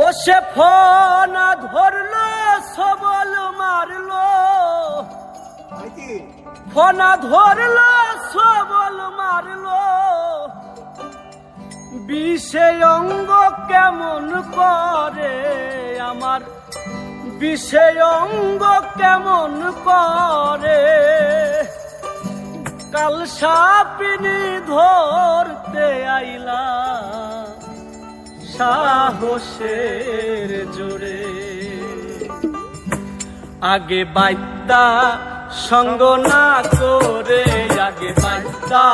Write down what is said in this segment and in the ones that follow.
ও সে ফোনা ধরলো সবল মারলো, ফোনা ধরলো সবল মারলো, বিষে অঙ্গ কেমন করে আমার, বিষে অঙ্গ কেমন করে। কাল সাপিনি ধরতে আইলা সাহসের জোরে, আগে বাইদ্যা সঙ্গ না করে, আগে বাইদ্যা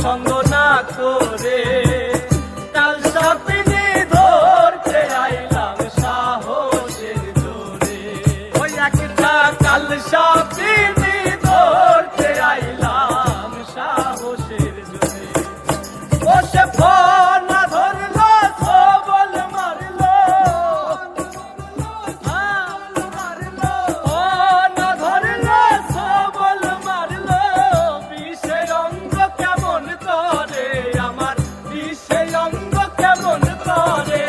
সঙ্গ না করে, কাল সাপিনি ধরতে আইলাম সাহসের জোরে। ওই একটা কাল সাপিনি ধরতে আইলাম সাহসের জোরে। ও সে ফোনা ধরলো সবল মারলো, ফোনা ধরলো সবল মারলো, বিষে অঙ্গ কেমন করে আমার, বিষে অঙ্গ কেমন করে।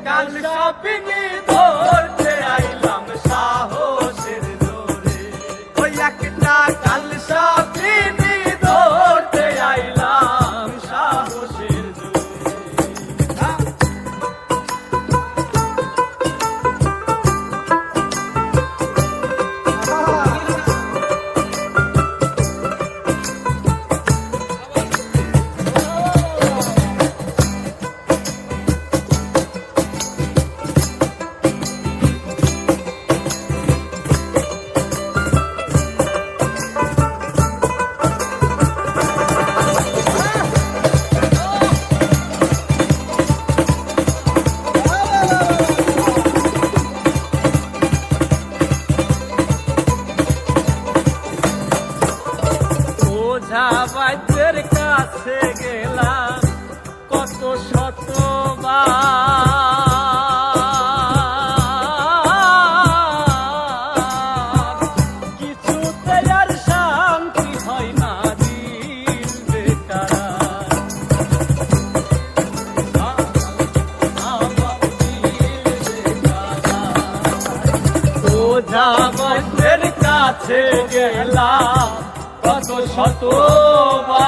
কাল সাপিনি ধরতে আইলাম সাহসের জোরে। ওই একটা কাল সাপিনি ধরতে আইলাম সাহসের জোরে। ওঝা বৈদ্যের কাছে গেলাম কত শতবার, কিছুতে আর শান্তি হয় না দিল বেকার। ওঝা বৈদ্যের কাছে গেলাম কত শতবার,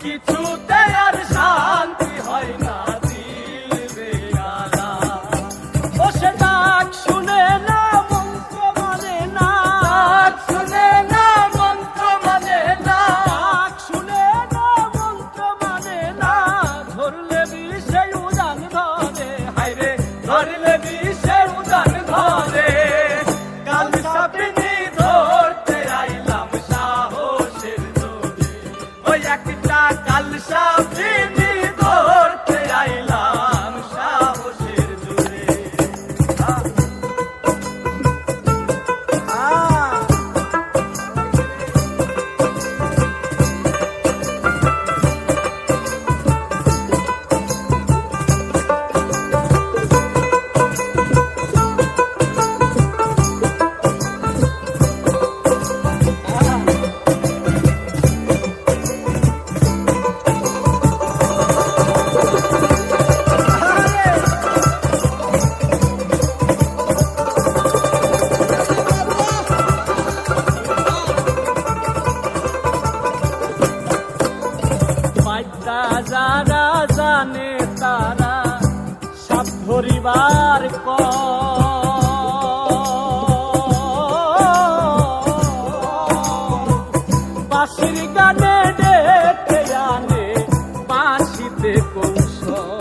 কিছুতে আর শান্তি হয় না দিল বেগালা। ও সে ডাক শুনে না মন্ত্র মানে না, ডাক শুনে না মন্ত্র মানে না, ডাক শুনে না মন্ত্র মানে না, ধরলে বিষে উদান ধরে, হায়রে ধরলে বিষে উদান ধরে। কাল সাপিনি ধরতে আইলাম সাহসের জোরে। ওই একটা কাল সাপিনি ধরতে আইলাম সাহসের জোরে। বাইদ্যা যারা জানে তারা সাপ ধরিবার বাঁশির গানে ডেকে আনে বাঁশিতে কৌশল,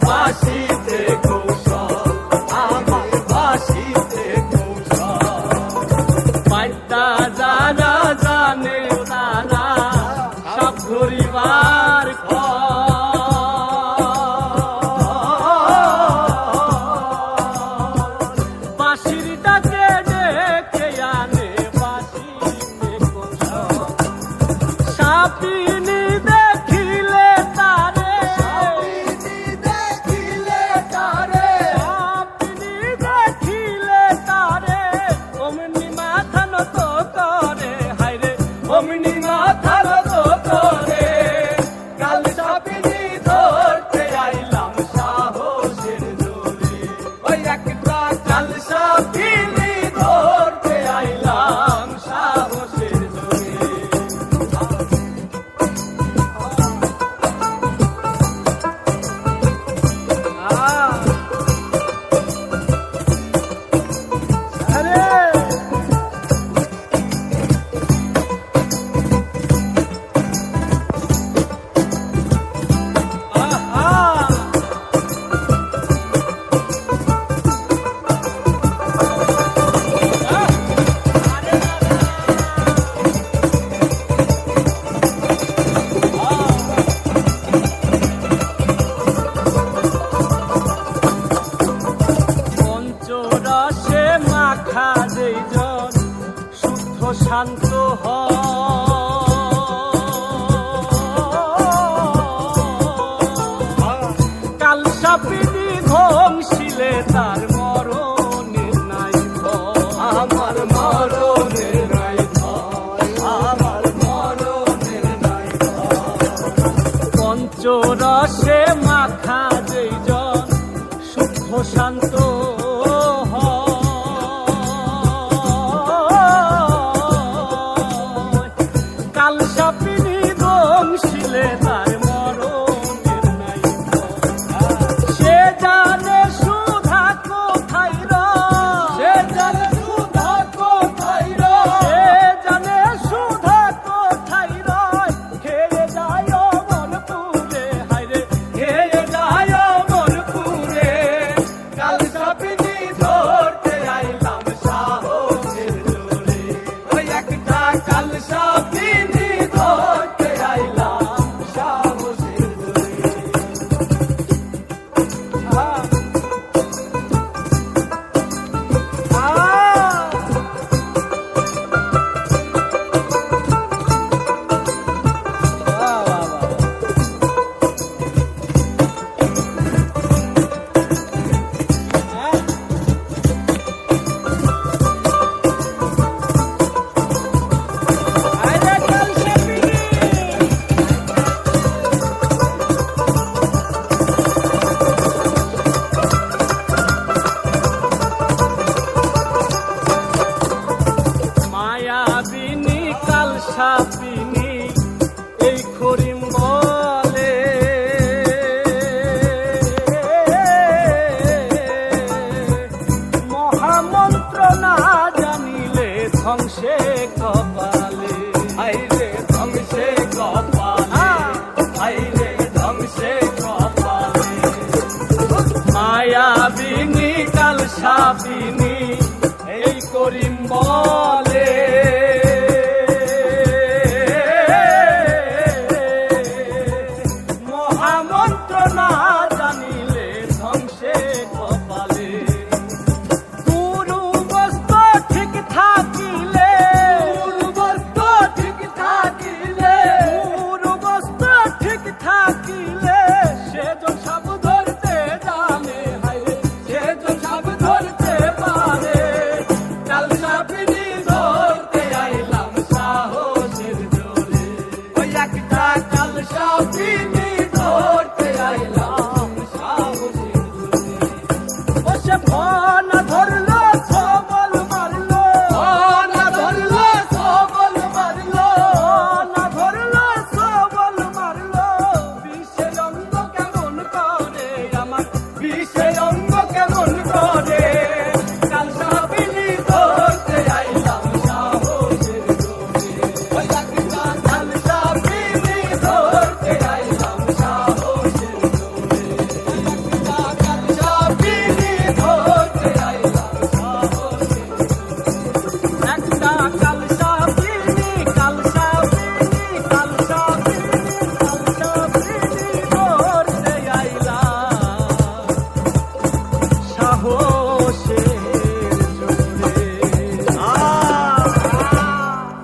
বাঁশিতে কৌশল, আমার বাঁশিতে কৌশল। বাইদ্যা যারা জানে তারা সাপ ধরিবার বাঁশির ডাকে ডেকে আনে বাঁশিতে কৌশল। সাপিনি দেখিলে তারে, সাপিনি দেখিলে তারে, সাপিনি দেখিলে তারে, অমনি মাথা নত করে, হায়রে অমনি মাথা নত করে। পঞ্চরসে মাখা যেই জন শুদ্ধ শান্ত হয়, কাল সাপিনী দংশিলে তার মরণের নাই ভয়। সে জানে সুধা কোথায় রয়, সে জানে সুধা কোথায় রয়, সে জানে সুধা কোথায় রয়। খেয়ে যায় মনপুরে, হায়রে খেয়ে যায় মনপুরে। কাল সাপিনী ধরতে আইলাম সাহসের জোরে, ওই একটা কাল সাপিনী ধরতে আইলাম সাহসের জোরে। মায়াবিনী কাল সাপিনী এই করিম বলে, মহামন্ত্র না জানিলে ধ্বংসে কপালে, আইরে ধ্বংসে কপালে, আইরে ধ্বংসে কপালে। মায়াবিনী কাল সাপিনী এই করিম বলে, মহামন্ত্র না জানিলে ধ্বংসে কপালে। পূর্বস্থ ঠিক থাকিলে, পূর্বস্থ ঠিক থাকিলে, পূর্বস্থ ঠিক থাকিলে, সেজন সাপ ধরতে জানে, হায়রে সেজন সাপ ধরতে পারে। কাল সাপিনী ধরতে আইলাম সাহসের জোরে, ওই একটা কাল সাপিনী